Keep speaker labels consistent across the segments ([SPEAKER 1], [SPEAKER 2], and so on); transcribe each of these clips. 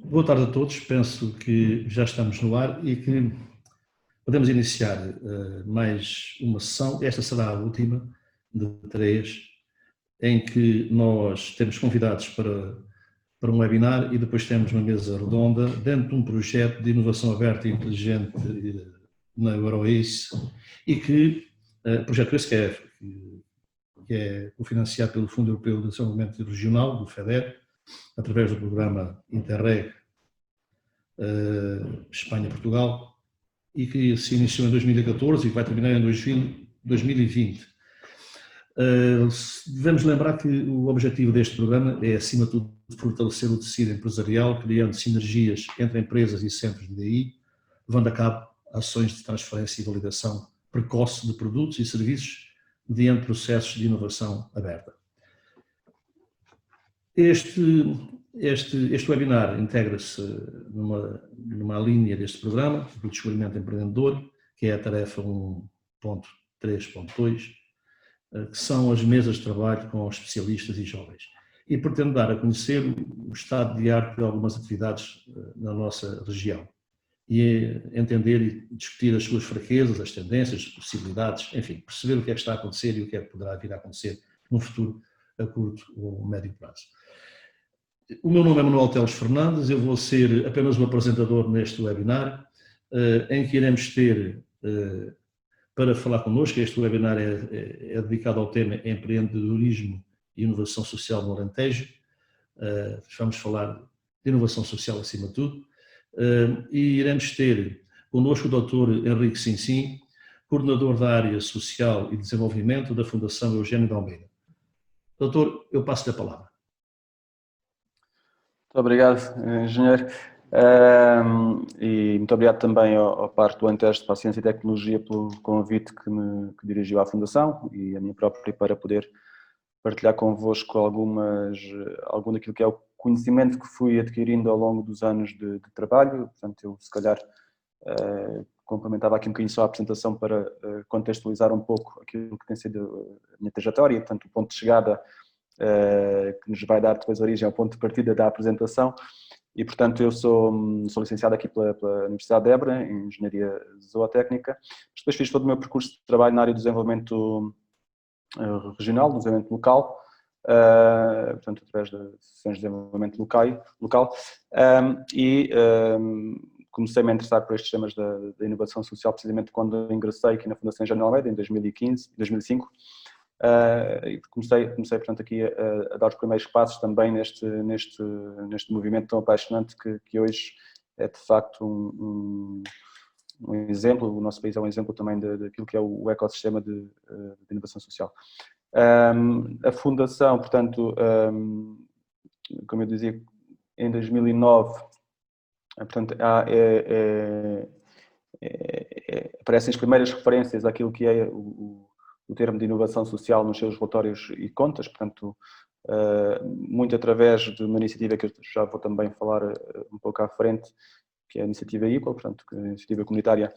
[SPEAKER 1] Boa tarde a todos, penso que já estamos no ar e que podemos iniciar mais uma sessão. Esta será a última de três, em que nós temos convidados para um webinar e depois temos uma mesa redonda dentro de um projeto de inovação aberta e inteligente na Euroace e que, projeto esse que é cofinanciado pelo Fundo Europeu de Desenvolvimento Regional, do FEDER, através do programa Interreg Espanha-Portugal, e que se iniciou em 2014 e que vai terminar em 2020. Devemos lembrar que o objetivo deste programa é, acima de tudo, fortalecer o tecido empresarial, criando sinergias entre empresas e centros de DI, levando a cabo ações de transferência e validação precoce de produtos e serviços mediante processos de inovação aberta. Este webinar integra-se numa linha deste programa, do Descobrimento Empreendedor, que é a tarefa 1.3.2, que são as mesas de trabalho com especialistas e jovens. E pretende dar a conhecer o estado de arte de algumas atividades na nossa região e entender e discutir as suas fraquezas, as tendências, as possibilidades, enfim, perceber o que é que está a acontecer e o que é que poderá vir a acontecer no futuro a curto ou médio prazo. O meu nome é Manuel Teles Fernandes, eu vou ser apenas um apresentador neste webinar, em que iremos ter, para falar connosco, este webinar é dedicado ao tema empreendedorismo e inovação social no Alentejo. Vamos falar de inovação social acima de tudo, e iremos ter connosco o Dr. Henrique Sinsim, coordenador da área social e desenvolvimento da Fundação Eugênio de Almeida. Doutor, eu passo-lhe a palavra.
[SPEAKER 2] Muito obrigado, engenheiro, e muito obrigado também ao Parque do Alentejo para a Ciência e Tecnologia pelo convite que dirigiu à Fundação e a mim próprio para poder partilhar convosco algum daquilo que é o conhecimento que fui adquirindo ao longo dos anos de trabalho. Portanto, eu se calhar complementava aqui um bocadinho só a apresentação para contextualizar um pouco aquilo que tem sido a minha trajetória, portanto o ponto de chegada que nos vai dar depois origem ao ponto de partida da apresentação. E, portanto, eu sou licenciado aqui pela Universidade de Évora, em Engenharia Zootécnica. Depois fiz todo o meu percurso de trabalho na área do desenvolvimento regional, do desenvolvimento local, portanto, através de sessões de desenvolvimento local, e comecei-me a interessar por estes temas da inovação social precisamente quando ingressei aqui na Fundação Eugênio de Almeida, em 2005. E comecei, portanto, aqui a dar os primeiros passos também neste movimento tão apaixonante que hoje é, de facto, um exemplo. O nosso país é um exemplo também daquilo que é o ecossistema de inovação social. A Fundação, portanto, como eu dizia, em 2009, portanto, aparecem as primeiras referências àquilo que é o termo de inovação social nos seus relatórios e contas, portanto, muito através de uma iniciativa que eu já vou também falar um pouco à frente, que é a Iniciativa Equal, portanto, a iniciativa comunitária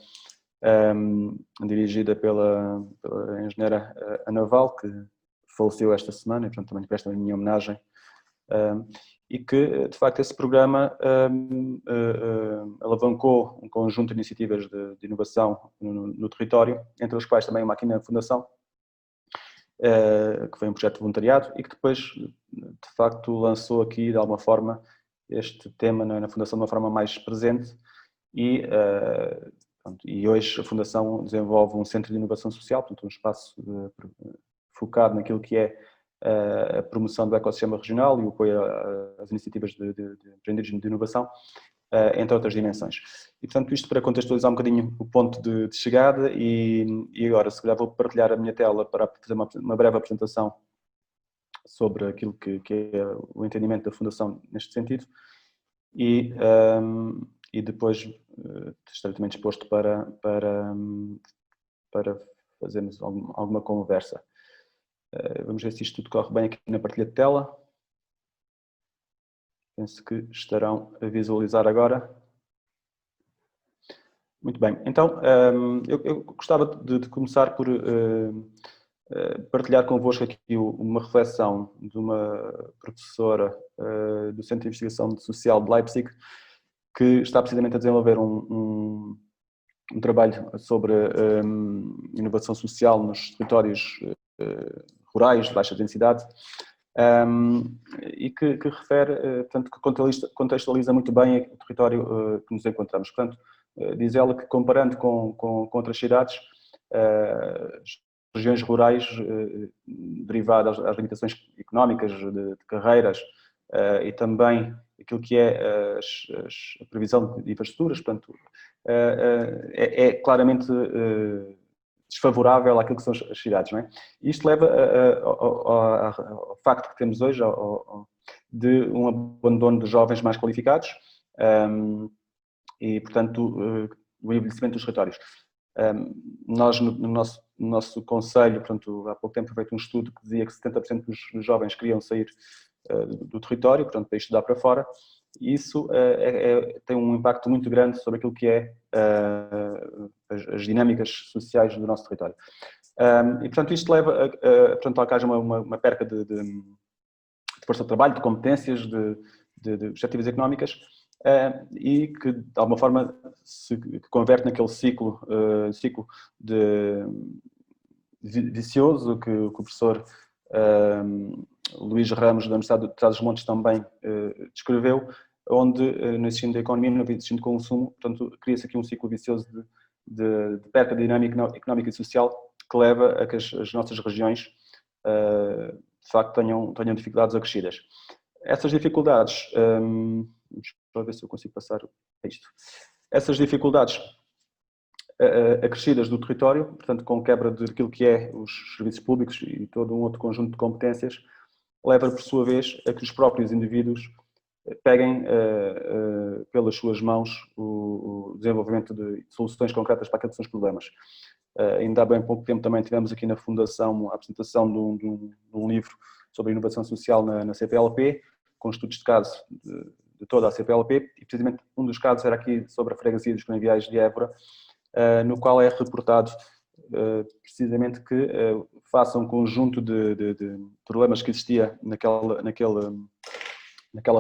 [SPEAKER 2] dirigida pela engenheira Ana Val, que faleceu esta semana, e portanto também presta a minha homenagem, e que, de facto, esse programa alavancou um conjunto de iniciativas de inovação no território, entre as quais também uma aqui na Fundação, que foi um projeto de voluntariado e que depois, de facto, lançou aqui, de alguma forma, este tema na Fundação de uma forma mais presente e hoje a Fundação desenvolve um centro de inovação social, portanto um espaço focado naquilo que é a promoção do ecossistema regional e o apoio às iniciativas de empreendedorismo de inovação, entre outras dimensões. E, portanto, isto para contextualizar um bocadinho o ponto de chegada e agora, se calhar, vou partilhar a minha tela para fazer uma breve apresentação sobre aquilo que é o entendimento da Fundação neste sentido e depois estarei também disposto para fazermos alguma conversa. Vamos ver se isto tudo corre bem aqui na partilha de tela. Penso que estarão a visualizar agora. Muito bem. Então, eu gostava de começar por partilhar convosco aqui uma reflexão de uma professora do Centro de Investigação Social de Leipzig, que está precisamente a desenvolver um trabalho sobre inovação social nos territórios rurais de baixa densidade, e que refere, portanto, que contextualiza muito bem o território que nos encontramos. Portanto, diz ela que, comparando com outras cidades, as regiões rurais, derivadas às limitações económicas, de carreiras, e também aquilo que é a previsão de infraestruturas, portanto, é claramente desfavorável àquilo que são as cidades, não é? Isto leva ao facto que temos hoje de um abandono de jovens mais qualificados e, portanto, o envelhecimento dos territórios. Nós, no nosso conselho, portanto, há pouco tempo foi feito um estudo que dizia que 70% dos jovens queriam sair do território, portanto, para estudar para fora. E isso tem um impacto muito grande sobre aquilo que é as dinâmicas sociais do nosso território. E, portanto, isto leva a que haja uma perca de força de trabalho, de competências, de perspectivas económicas, e que, de alguma forma, se converte naquele ciclo vicioso que o professor Luís Ramos, da Universidade de Trás-os-Montes, também descreveu, onde, não existindo economia, não existindo consumo, portanto, cria-se aqui um ciclo vicioso de perca de dinâmica económica e social, que leva a que as nossas regiões, de facto, tenham dificuldades acrescidas. Essas dificuldades, deixa eu ver se eu consigo passar isto. Essas dificuldades acrescidas do território, portanto, com quebra daquilo que é os serviços públicos e todo um outro conjunto de competências, leva, por sua vez, a que os próprios indivíduos peguem pelas suas mãos o desenvolvimento de soluções concretas para aqueles que são os problemas. Ainda há bem pouco tempo também tivemos aqui na Fundação a apresentação de um livro sobre inovação social na CPLP, com estudos de caso de toda a CPLP, e precisamente um dos casos era aqui sobre a freguesia dos Canaviais de Évora, no qual é reportado precisamente que face a um conjunto de problemas que existia naquela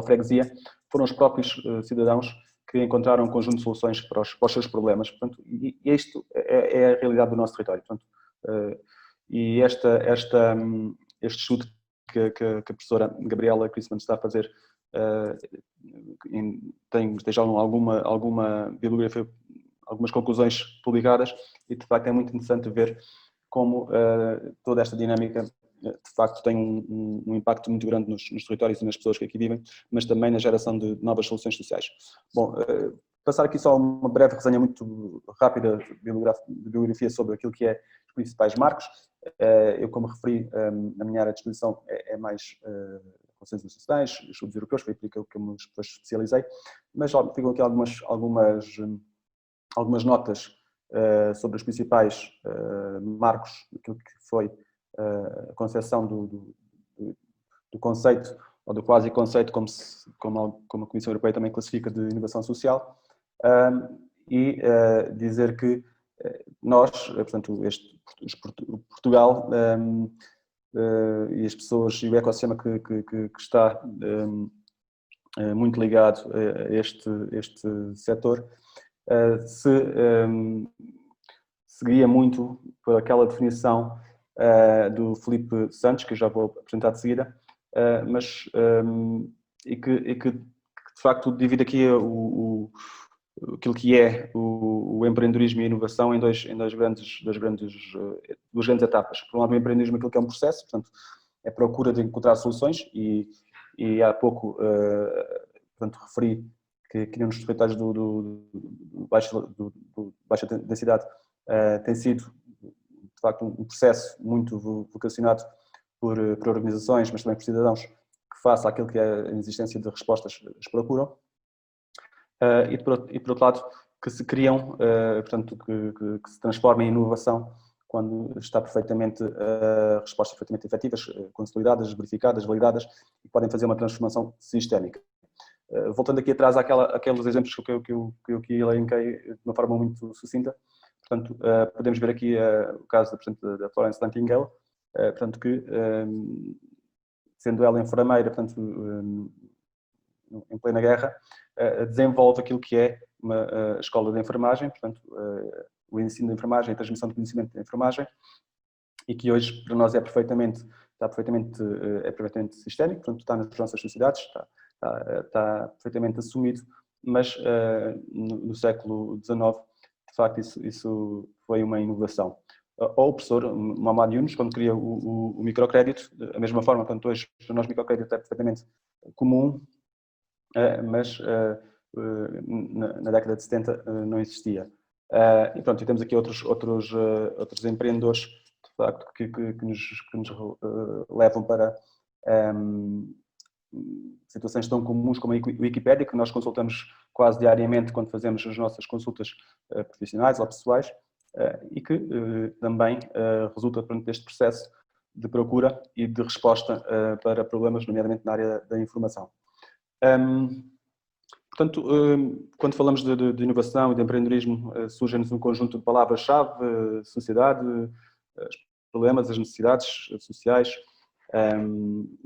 [SPEAKER 2] freguesia, foram os próprios cidadãos que encontraram um conjunto de soluções para os seus problemas. Portanto, e isto é a realidade do nosso território. Portanto, e este estudo que a professora Gabriela Christman está a fazer tem já alguma bibliografia, algumas conclusões publicadas, e de facto é muito interessante ver como toda esta dinâmica de facto tem um impacto muito grande nos territórios e nas pessoas que aqui vivem, mas também na geração de novas soluções sociais. Bom, passar aqui só uma breve resenha muito rápida de bibliografia sobre aquilo que é os principais marcos. Eu, como referi, na minha área de exposição é mais relações internacionais, estudos europeus, foi aquilo que eu me depois especializei, mas ficam aqui algumas notas sobre os principais marcos daquilo que foi a concepção do conceito, ou do quasi-conceito, como a Comissão Europeia também classifica, de inovação social, e dizer que nós, portanto, Portugal e as pessoas e o ecossistema que está muito ligado a este setor, se guia muito por aquela definição do Filipe Santos, que eu já vou apresentar de seguida, mas e que de facto divide aqui aquilo que é o empreendedorismo e a inovação em duas grandes etapas. Por um lado, o empreendedorismo é aquilo que é um processo, portanto, é a procura de encontrar soluções, e há pouco portanto, referi que nos territórios do baixa densidade tem sido, de facto, um processo muito vocacionado por organizações, mas também por cidadãos, que faça aquilo que é a existência de respostas que eles procuram. E por outro lado, que se criam, portanto, que se transformem em inovação quando está perfeitamente respostas perfeitamente efetivas, consolidadas, verificadas, validadas, e podem fazer uma transformação sistémica. Voltando aqui atrás àqueles exemplos que eu aqui elenquei de uma forma muito sucinta, portanto, podemos ver aqui o caso da Florence Nightingale, portanto, que, sendo ela enfermeira, portanto, em plena guerra, desenvolve aquilo que é uma escola de enfermagem, portanto, o ensino de enfermagem, a transmissão de conhecimento de enfermagem, e que hoje para nós é perfeitamente sistémico, portanto está nas nossas sociedades, está perfeitamente assumido, mas no século XIX, de facto, isso foi uma inovação. O professor Muhammad Yunus, quando cria o microcrédito, da mesma forma, portanto hoje para nós o microcrédito é perfeitamente comum, mas na década de 70 não existia. E pronto, e temos aqui outros empreendedores, de facto, que nos levam para situações tão comuns como a Wikipédia, que nós consultamos quase diariamente quando fazemos as nossas consultas profissionais ou pessoais, e que também resulta deste processo de procura e de resposta para problemas, nomeadamente na área da informação. Portanto, quando falamos de inovação e de empreendedorismo, surgem-nos um conjunto de palavras-chave: sociedade, os problemas, as necessidades sociais,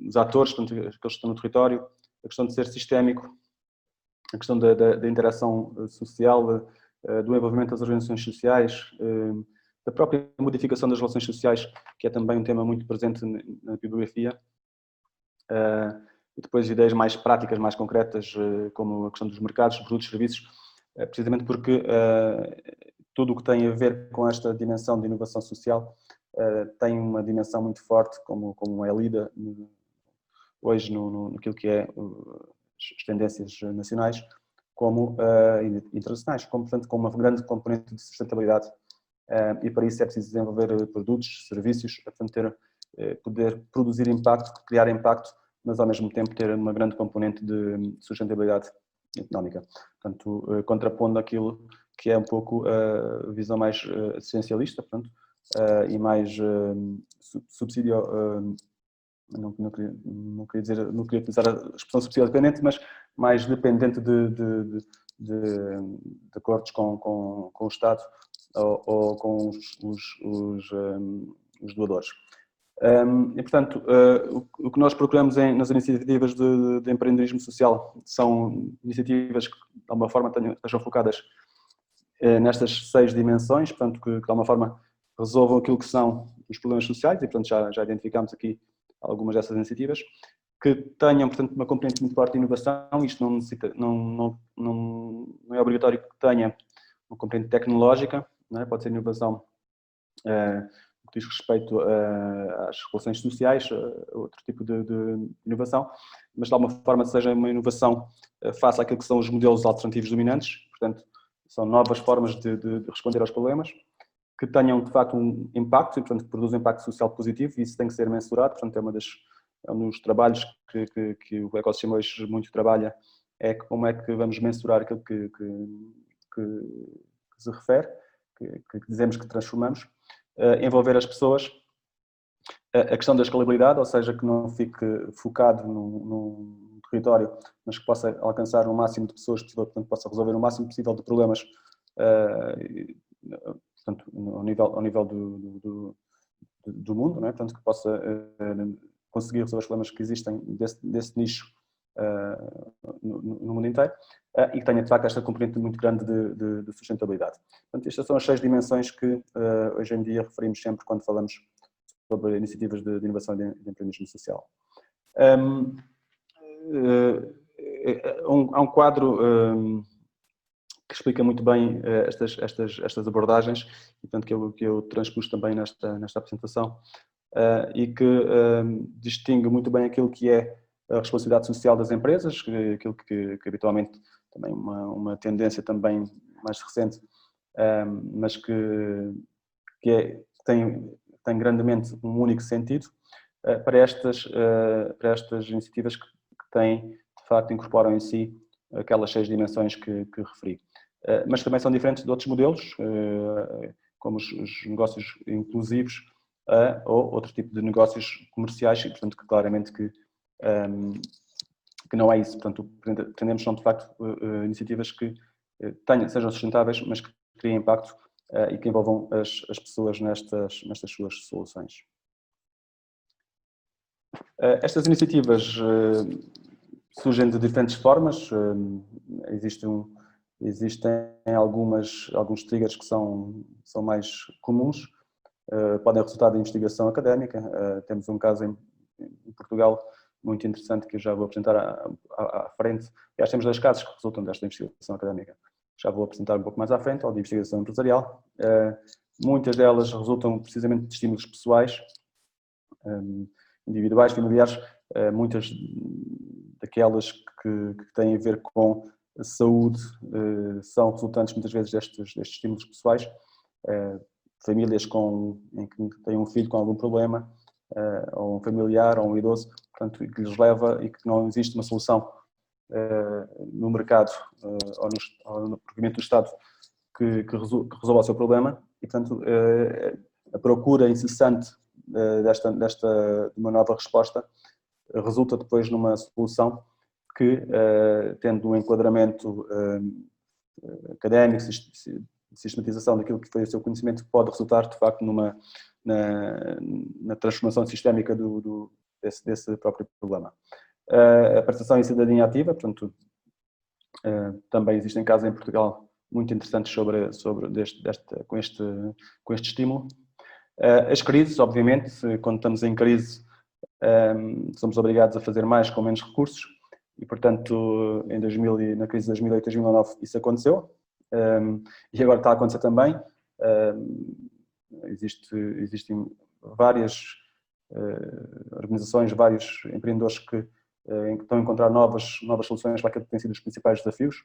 [SPEAKER 2] os atores, portanto, aqueles que estão no território, a questão de ser sistémico, a questão da interação social, do envolvimento das organizações sociais, da própria modificação das relações sociais, que é também um tema muito presente na bibliografia. E depois ideias mais práticas, mais concretas, como a questão dos mercados, produtos, serviços, precisamente porque tudo o que tem a ver com esta dimensão de inovação social tem uma dimensão muito forte, como é lida hoje naquilo que é as tendências nacionais, como internacionais, portanto, com uma grande componente de sustentabilidade. E para isso é preciso desenvolver produtos, serviços, portanto, poder produzir impacto, criar impacto, mas ao mesmo tempo ter uma grande componente de sustentabilidade económica. Portanto, contrapondo aquilo que é um pouco a visão mais assistencialista, portanto, e mais subsídio, não queria utilizar a expressão subsídio dependente, mas mais dependente de acordos com o Estado ou com os doadores. E, portanto, o que nós procuramos nas iniciativas de empreendedorismo social são iniciativas que, de alguma forma, estejam focadas nestas 6 dimensões, portanto, que de alguma forma resolvam aquilo que são os problemas sociais, e, portanto, já identificámos aqui algumas dessas iniciativas, que tenham, portanto, uma componente muito forte de inovação. Isto não é obrigatório que tenha uma componente tecnológica, não é? Pode ser inovação que diz respeito às relações sociais, outro tipo de inovação, mas de alguma forma seja uma inovação face àquilo que são os modelos alternativos dominantes, portanto, são novas formas de responder aos problemas, que tenham de facto um impacto, e portanto que produzam um impacto social positivo, e isso tem que ser mensurado, portanto é um dos trabalhos que o ecossistema hoje muito trabalha, é como é que vamos mensurar aquilo que se refere, que dizemos que transformamos, envolver as pessoas, a questão da escalabilidade, ou seja, que não fique focado num território, mas que possa alcançar o máximo de pessoas possível, portanto possa resolver o máximo possível de problemas, portanto, ao nível do mundo, não é? Portanto, que possa conseguir resolver os problemas que existem desse nicho no mundo inteiro, e que tenha de facto esta componente muito grande de sustentabilidade. Portanto, estas são as 6 dimensões que hoje em dia referimos sempre quando falamos sobre iniciativas de inovação e de empreendedorismo social. Há um quadro que explica muito bem estas abordagens, e portanto que eu transpus também nesta apresentação, e que distingue muito bem aquilo que é a responsabilidade social das empresas, aquilo que habitualmente também uma tendência também mais recente, mas que tem grandemente um único sentido, para estas iniciativas que têm, de facto, incorporam em si aquelas 6 dimensões que referi. Mas também são diferentes de outros modelos, como os negócios inclusivos, ou outro tipo de negócios comerciais, e portanto que claramente que não é isso. Portanto, pretendemos são de facto iniciativas que sejam sustentáveis, mas que criem impacto e que envolvam as pessoas nestas suas soluções. Estas iniciativas surgem de diferentes formas. Existem alguns triggers que são mais comuns. Podem resultar de investigação académica. Temos um caso em Portugal muito interessante que eu já vou apresentar à frente. Aliás, temos 2 casos que resultam desta investigação académica. Já vou apresentar um pouco mais à frente, ou de investigação empresarial. Muitas delas resultam precisamente de estímulos pessoais, individuais, familiares. Muitas daquelas que têm a ver com a saúde são resultantes muitas vezes destes estímulos pessoais. Famílias em que têm um filho com algum problema, ou um familiar, ou um idoso, portanto, que lhes leva e que não existe uma solução no mercado ou no procedimento do Estado que resolva o seu problema, e portanto a procura incessante de uma nova resposta resulta depois numa solução que, tendo um enquadramento académico, sistematização daquilo que foi o seu conhecimento, pode resultar de facto na transformação sistémica desse próprio problema. A participação em cidadania ativa, portanto, também existem casos em Portugal muito interessantes com este estímulo. As crises, obviamente, quando estamos em crise, somos obrigados a fazer mais com menos recursos e, portanto, na crise de 2008, 2009 isso aconteceu, e agora está a acontecer também. Existem várias organizações, vários empreendedores que estão a encontrar novas soluções para aquilo que têm sido os principais desafios,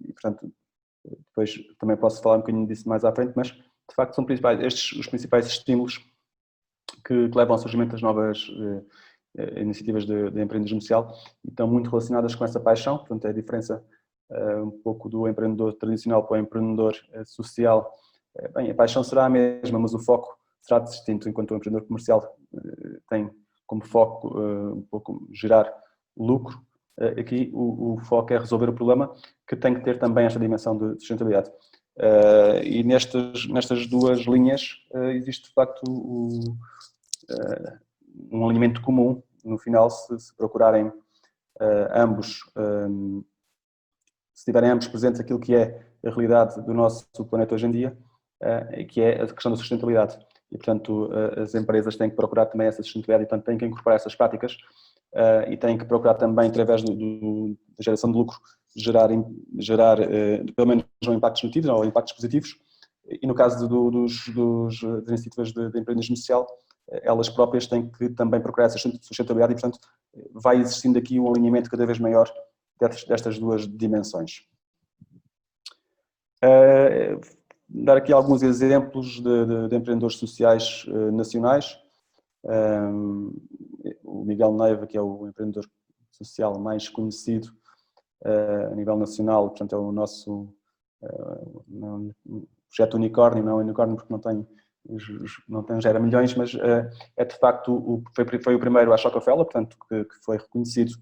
[SPEAKER 2] e, portanto, depois também posso falar um bocadinho disso mais à frente, mas de facto são os principais estímulos que levam ao surgimento das novas iniciativas de empreendedorismo social, e estão muito relacionadas com essa paixão. Portanto, é a diferença um pouco do empreendedor tradicional para o empreendedor social. Bem, a paixão será a mesma, mas o foco será distinto. Enquanto o empreendedor comercial tem como foco um pouco gerar lucro, aqui o foco é resolver o problema, que tem que ter também esta dimensão de sustentabilidade. E nestas 2 linhas existe de facto um alinhamento comum. No final, se procurarem se estiverem ambos presentes aquilo que é a realidade do nosso planeta hoje em dia, que é a questão da sustentabilidade. E, portanto, as empresas têm que procurar também essa sustentabilidade e, portanto, têm que incorporar essas práticas e têm que procurar também, através da geração de lucro, gerar pelo menos não impactos negativos ou impactos positivos. E no caso das iniciativas de empreendedorismo social, elas próprias têm que também procurar essa sustentabilidade e, portanto, vai existindo aqui um alinhamento cada vez maior destas 2 dimensões. Dar aqui alguns exemplos de empreendedores sociais nacionais. O Miguel Neiva, que é o empreendedor social mais conhecido a nível nacional, portanto é o nosso projeto unicórnio, não é unicórnio porque não gera milhões, mas é de facto, foi o primeiro Ashoka Fellow, portanto que foi reconhecido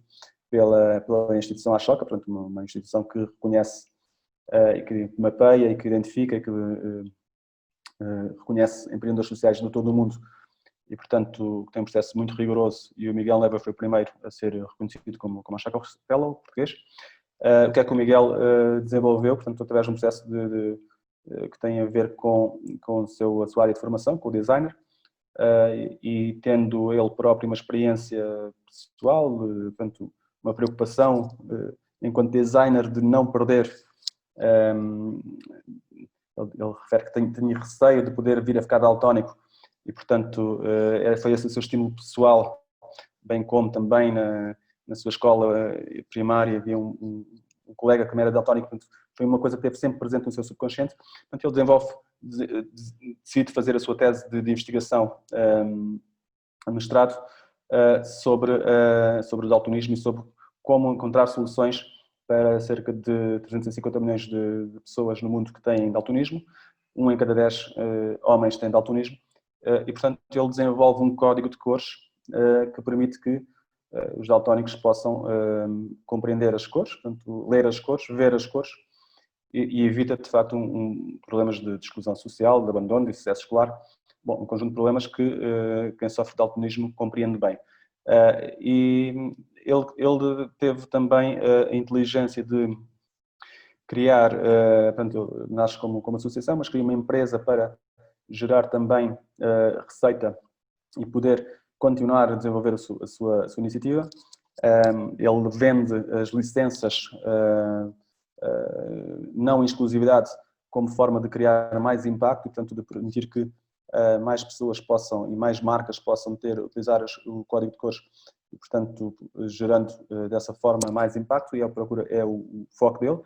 [SPEAKER 2] pela instituição Ashoka, portanto uma instituição que reconhece e que mapeia e que identifica e que reconhece empreendedores sociais de todo o mundo e, portanto, tem um processo muito rigoroso, e o Miguel Neiva foi o primeiro a ser reconhecido como Ashoka Fellow português. O que é que o Miguel desenvolveu? Portanto, através de um processo que tem a ver com a sua área de formação, com o designer, e tendo ele próprio uma experiência pessoal, portanto, uma preocupação enquanto designer de não perder. Ele refere que tinha receio de poder vir a ficar daltónico e, portanto, foi esse o seu estímulo pessoal, bem como também na sua escola primária havia um colega que também era daltónico, portanto, foi uma coisa que esteve sempre presente no seu subconsciente. Portanto, ele decide fazer a sua tese de investigação a mestrado sobre o daltonismo e sobre como encontrar soluções para cerca de 350 milhões de pessoas no mundo que têm daltonismo. 1 em cada 10 homens têm daltonismo. E, portanto, ele desenvolve um código de cores que permite que os daltónicos possam compreender as cores, portanto, ler as cores, ver as cores, e evita, de facto, problemas de exclusão social, de abandono, de sucesso escolar, bom, um conjunto de problemas que quem sofre de daltonismo compreende bem. E ele teve também a inteligência de criar, portanto, ele nasce como associação, mas cria uma empresa para gerar também receita e poder continuar a desenvolver a sua iniciativa. Ele vende as licenças não em exclusividade como forma de criar mais impacto e, portanto, de permitir que mais pessoas possam e mais marcas possam utilizar o código de cores e, portanto, gerando dessa forma mais impacto, e é o foco dele,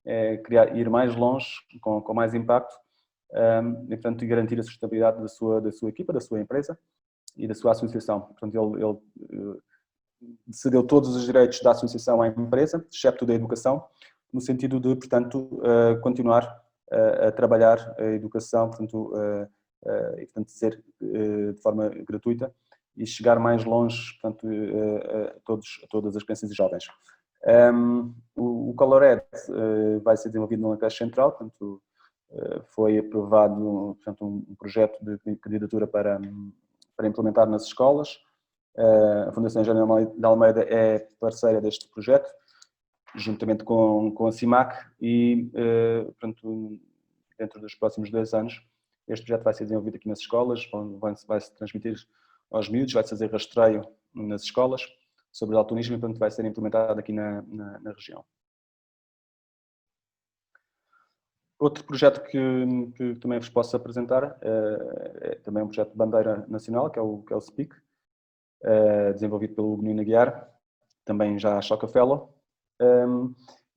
[SPEAKER 2] é ir mais longe com mais impacto e, portanto, garantir a sustentabilidade da sua equipa, da sua empresa e da sua associação. Portanto, ele cedeu todos os direitos da associação à empresa, excepto da educação, no sentido de, portanto, continuar a trabalhar a educação, portanto, e, portanto, ser de forma gratuita e chegar mais longe, portanto, a todas as crianças e jovens. O Colored vai ser desenvolvido no Alentejo Central, portanto, foi aprovado, portanto, um projeto de candidatura para implementar nas escolas. A Fundação Engenheiro de Almeida é parceira deste projeto, juntamente com a CIMAC, e, portanto, dentro dos próximos 2 anos, este projeto vai ser desenvolvido aqui nas escolas, vai-se transmitir aos miúdos, vai-se fazer rastreio nas escolas sobre o daltonismo e, portanto, vai ser implementado aqui na região. Outro projeto que também vos posso apresentar é também um projeto de bandeira nacional, que é o SPEAK, desenvolvido pelo Hugo Nuno Aguiar, também já Choca Fellow,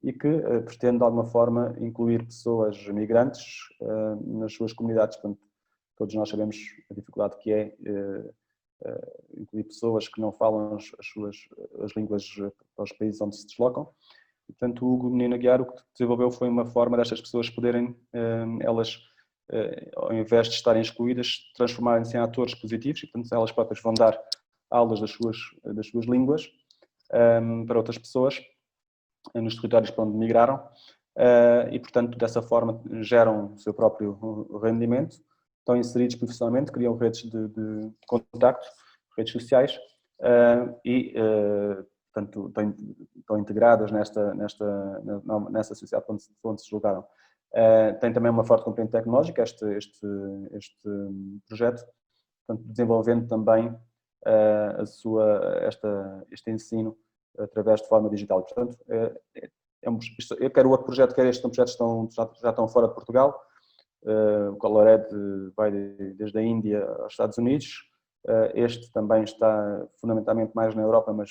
[SPEAKER 2] e que pretende de alguma forma incluir pessoas migrantes nas suas comunidades. Portanto, todos nós sabemos a dificuldade que é incluir pessoas que não falam as línguas para os países onde se deslocam. E, portanto, o Hugo Nuno Aguiar o que desenvolveu foi uma forma destas pessoas poderem, elas, ao invés de estarem excluídas, transformarem-se em atores positivos, e, portanto, elas próprias vão dar aulas das suas línguas para outras pessoas nos territórios para onde migraram e, portanto, dessa forma geram o seu próprio rendimento, estão inseridos profissionalmente, criam redes de contacto, redes sociais e, portanto, estão integradas nessa sociedade onde se deslocaram. Tem também uma forte componente tecnológica este projeto, portanto, desenvolvendo também este ensino através de forma digital. Portanto, quer o outro projeto, quer este projeto já estão fora de Portugal. O Colored vai desde a Índia aos Estados Unidos. Este também está fundamentalmente mais na Europa, mas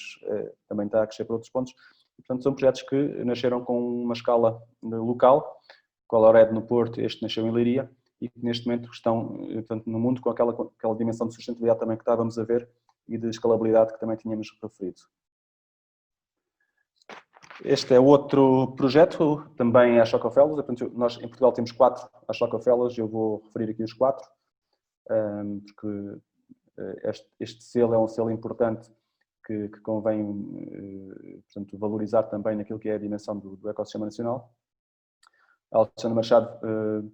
[SPEAKER 2] também está a crescer para outros pontos. E, portanto, são projetos que nasceram com uma escala local. O Colored no Porto, este nasceu em Leiria, e que neste momento estão, portanto, no mundo com aquela dimensão de sustentabilidade também que estávamos a ver e de escalabilidade que também tínhamos referido. Este é outro projeto, também a Choca Fellows. Nós em Portugal temos 4 a Choca Fellows, eu vou referir aqui os 4, porque este selo é um selo importante que convém, portanto, valorizar também naquilo que é a dimensão do ecossistema nacional. A Alexandra Machado,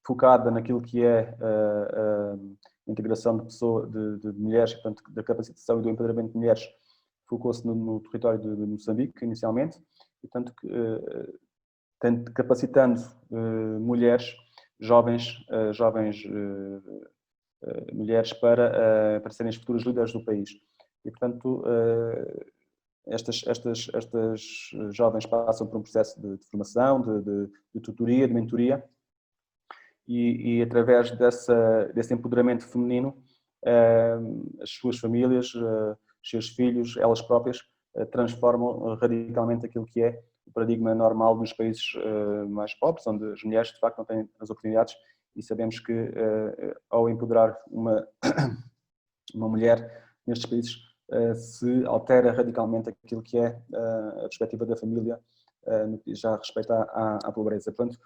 [SPEAKER 2] focada naquilo que é a integração de mulheres, portanto, da capacitação e do empoderamento de mulheres, focou-se no território de Moçambique, inicialmente, e, portanto, capacitando mulheres, jovens mulheres para serem as futuras líderes do país. E, portanto, estas jovens passam por um processo de formação, de tutoria, de mentoria, e através desse empoderamento feminino, as suas famílias, os seus filhos, elas próprias, transformam radicalmente aquilo que é o paradigma normal nos países mais pobres, onde as mulheres de facto não têm as oportunidades, e sabemos que ao empoderar uma mulher nestes países se altera radicalmente aquilo que é a perspectiva da família no que já respeita à pobreza. Portanto,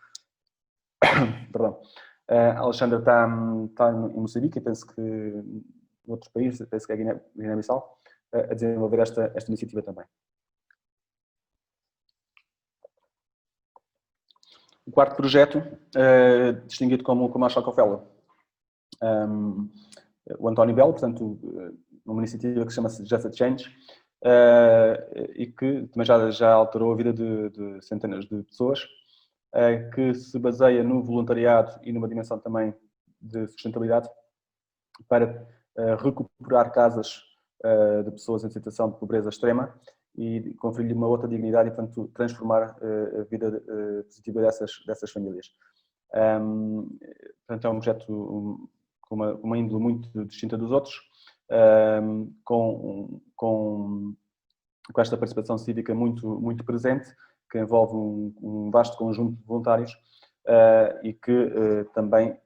[SPEAKER 2] perdão, a Alexandra está em Moçambique, e penso que em outros países, penso que é Guiné-Bissau, a desenvolver esta iniciativa também. O quarto projeto, distinguido como a Choca Fellow, o António Belo, portanto, uma iniciativa que chama-se Just a Change, e que também já alterou a vida de centenas de pessoas, que se baseia no voluntariado e numa dimensão também de sustentabilidade para recuperar casas de pessoas em situação de pobreza extrema e conferir-lhe uma outra dignidade e, portanto, transformar a vida positiva dessas famílias. Portanto, é um projeto com uma índole muito distinta dos outros, com esta participação cívica muito presente, que envolve um vasto conjunto de voluntários e que também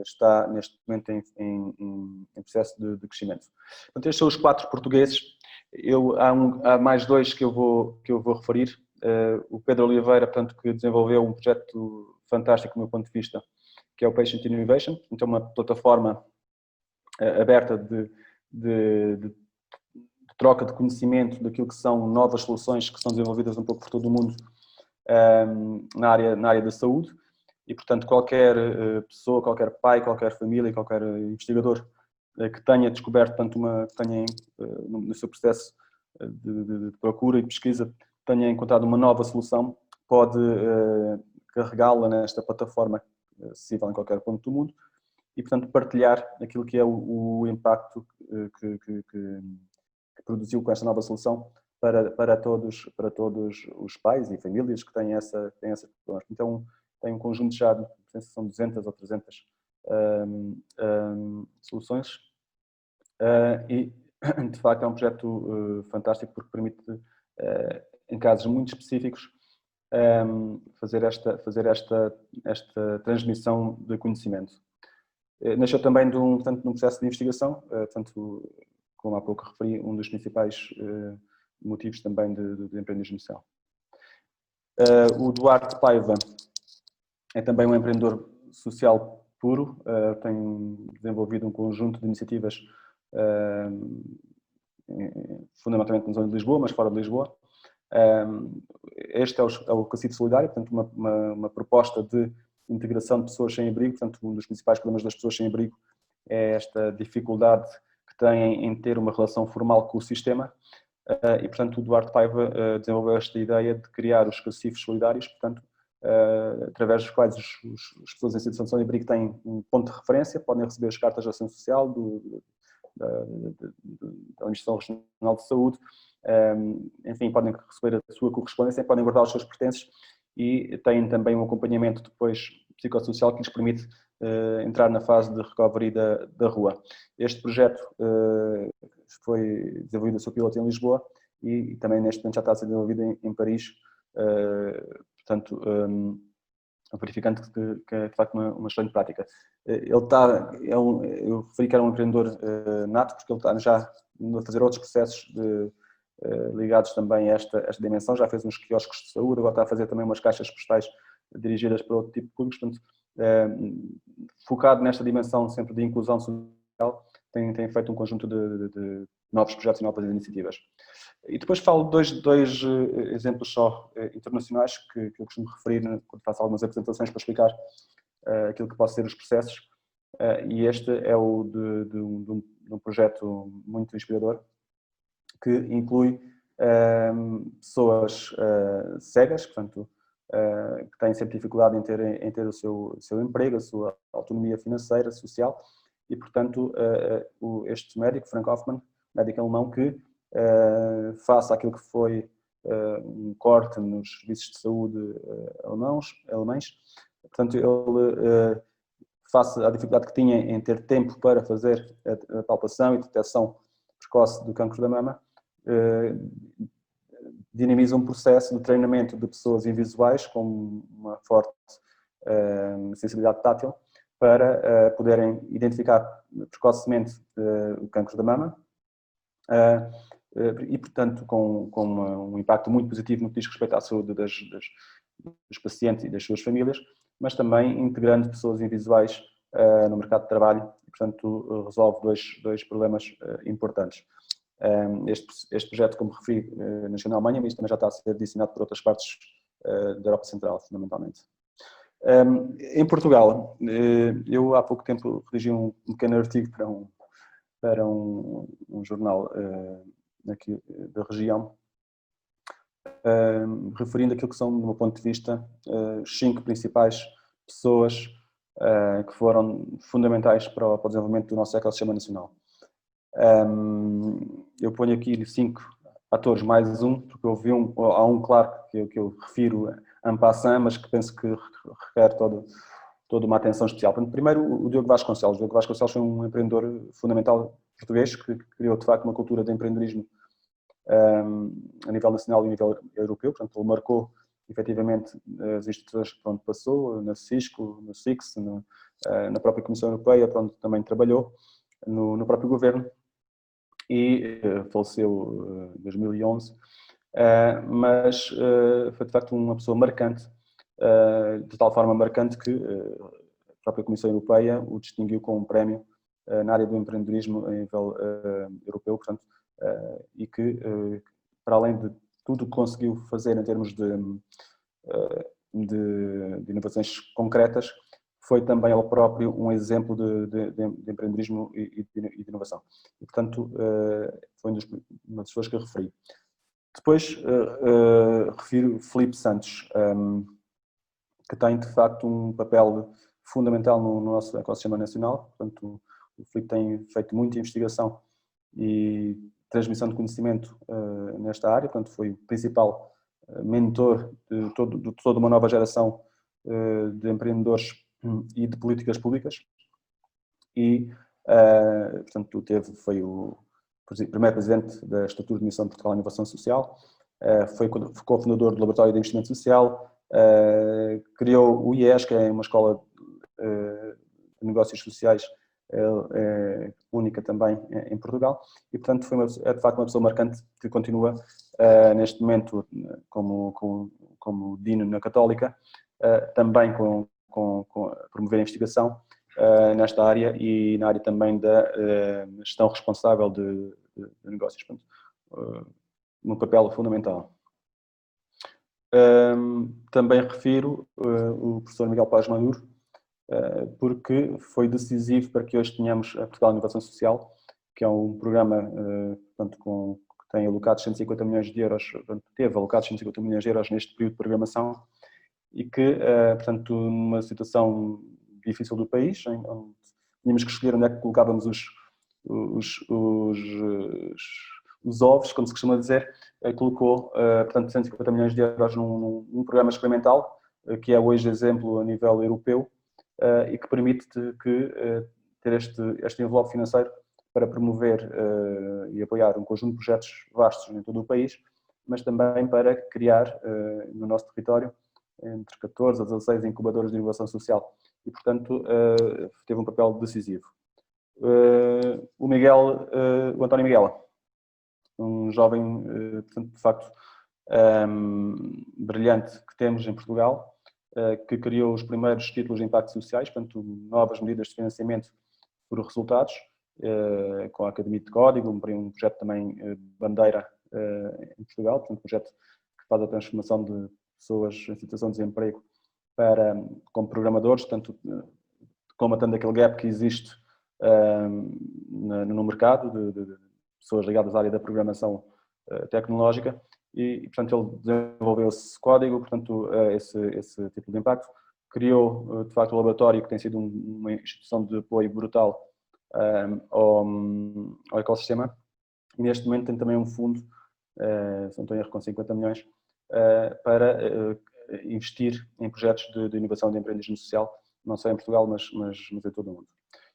[SPEAKER 2] está neste momento em processo de crescimento. Portanto, estes são os 4 portugueses. Há mais 2 que eu vou referir. O Pedro Oliveira, portanto, que desenvolveu um projeto fantástico do meu ponto de vista, que é o Patient Innovation. Então, uma plataforma aberta de troca de conhecimento daquilo que são novas soluções que são desenvolvidas um pouco por todo o mundo na área da saúde. E, portanto, qualquer pessoa, qualquer pai, qualquer família, qualquer investigador que tenha descoberto, portanto, no seu processo de procura e pesquisa, tenha encontrado uma nova solução, pode carregá-la nesta plataforma acessível em qualquer ponto do mundo e, portanto, partilhar aquilo que é o impacto que produziu com esta nova solução para todos os pais e famílias que têm essa problemas. Então, tem um conjunto já de, são 200 ou 300 soluções e, de facto, é um projeto fantástico porque permite, em casos muito específicos, fazer esta transmissão de conhecimento. Nasceu também de um processo de investigação, portanto, como há pouco referi, um dos principais motivos também de empreendedorismo social. O Duarte Paiva é também um empreendedor social puro, tem desenvolvido um conjunto de iniciativas, fundamentalmente na zona de Lisboa, mas fora de Lisboa. Este é o Cacifo Solidário, portanto, uma proposta de integração de pessoas sem abrigo. Portanto, um dos principais problemas das pessoas sem abrigo é esta dificuldade que têm em ter uma relação formal com o sistema. E, portanto, o Duarte Paiva desenvolveu esta ideia de criar os cacifes solidários, portanto, através dos quais as pessoas em situação de abrigo têm um ponto de referência, podem receber as cartas de ação social da Administração Regional de Saúde, enfim, podem receber a sua correspondência, podem guardar os seus pertences e têm também um acompanhamento depois psicossocial que lhes permite entrar na fase de recovery da rua. Este projeto foi desenvolvido a seu piloto em Lisboa e também neste momento já está a ser desenvolvido em Paris, portanto, verificando que é de facto uma excelente prática. Eu referi que era um empreendedor nato, porque ele está já a fazer outros processos ligados também a esta dimensão, já fez uns quiosques de saúde, agora está a fazer também umas caixas postais dirigidas para outro tipo de públicos, portanto, focado nesta dimensão sempre de inclusão social, tem feito um conjunto de novos projetos e novas iniciativas. E depois falo de dois exemplos só internacionais que eu costumo referir quando faço algumas apresentações para explicar aquilo que podem ser os processos, e este é o de um projeto muito inspirador que inclui pessoas cegas, portanto, que têm sempre dificuldade em ter o seu emprego, a sua autonomia financeira, social, e, portanto, este médico, Frank Hoffman, médico alemão, que face àquilo que foi um corte nos serviços de saúde alemães, portanto, ele, face à dificuldade que tinha em ter tempo para fazer a palpação e detecção precoce do cancro da mama, dinamiza um processo de treinamento de pessoas invisuais com uma forte sensibilidade tátil para poderem identificar precocemente o cancro da mama e, portanto, com um impacto muito positivo no que diz respeito à saúde dos pacientes e das suas famílias, mas também integrando pessoas invisuais no mercado de trabalho e, portanto, resolve dois problemas importantes. Este projeto, como referi, nasceu na Alemanha, mas também já está a ser disseminado por outras partes da Europa Central, fundamentalmente. Em Portugal, eu há pouco tempo redigi um pequeno artigo para um jornal aqui da região, referindo aquilo que são, do meu ponto de vista, os 5 principais pessoas que foram fundamentais para o desenvolvimento do nosso ecossistema nacional. Eu ponho aqui 5 atores mais um, porque há um claro que eu refiro en passant, mas que penso que requer toda uma atenção especial. Primeiro, o Diogo Vasconcelos. O Diogo Vasconcelos foi um empreendedor fundamental português que criou, de facto, uma cultura de empreendedorismo a nível nacional e a nível europeu. Portanto, ele marcou, efetivamente, as instituições por onde passou, na Cisco, no SIX, na própria Comissão Europeia, por onde também trabalhou, no próprio governo, e faleceu em 2011, mas foi de facto uma pessoa marcante, de tal forma marcante que a própria Comissão Europeia o distinguiu com um prémio na área do empreendedorismo a nível europeu, portanto, e que, para além de tudo o que conseguiu fazer em termos de inovações concretas, foi também ele próprio um exemplo de empreendedorismo e de inovação. E, portanto, foi uma das pessoas que eu referi. Depois, refiro Filipe Santos, que tem, de facto, um papel fundamental no nosso ecossistema nacional. Portanto, o Filipe tem feito muita investigação e transmissão de conhecimento nesta área. Portanto, foi o principal mentor de toda uma nova geração de empreendedores e de políticas públicas, e, portanto, foi o primeiro presidente da Estrutura de Missão de Portugal à Inovação Social, foi cofundador do Laboratório de Investimento Social, criou o IES, que é uma escola de negócios sociais única também em Portugal, e, portanto, é de facto uma pessoa marcante que continua neste momento como Dino na Católica, também a promover a investigação nesta área e na área também da gestão responsável de negócios. Portanto, um papel fundamental. Também refiro o professor Miguel Paz Maduro, porque foi decisivo para que hoje tenhamos a Portugal Inovação Social, que é um programa portanto, que tem alocados 150 milhões de euros, portanto, teve alocados 150 milhões de euros neste período de programação, e que, portanto, numa situação difícil do país, onde tínhamos que escolher onde é que colocávamos os ovos, como se costuma dizer, colocou, portanto, 150 milhões de euros num programa experimental, que é hoje exemplo a nível europeu, e que permite ter este envelope financeiro para promover e apoiar um conjunto de projetos vastos em todo o país, mas também para criar no nosso território entre 14 a 16 incubadores de inovação social, e, portanto, teve um papel decisivo. O António Miguel, um jovem, portanto, de facto, brilhante que temos em Portugal, que criou os primeiros títulos de impacto sociais, portanto, novas medidas de financiamento por resultados, com a Academia de Código, um projeto também bandeira em Portugal, portanto, um projeto que faz a transformação de pessoas em situação de desemprego como programadores, portanto, combatendo aquele gap que existe no mercado de pessoas ligadas à área da programação tecnológica, e, portanto, ele desenvolveu esse código, portanto, esse tipo de impacto, criou, de facto, o laboratório, que tem sido uma instituição de apoio brutal ao ecossistema, e neste momento tem também um fundo, se não estou em erro, com 50 milhões, para investir em projetos de inovação de empreendedorismo social, não só em Portugal, mas em todo o mundo.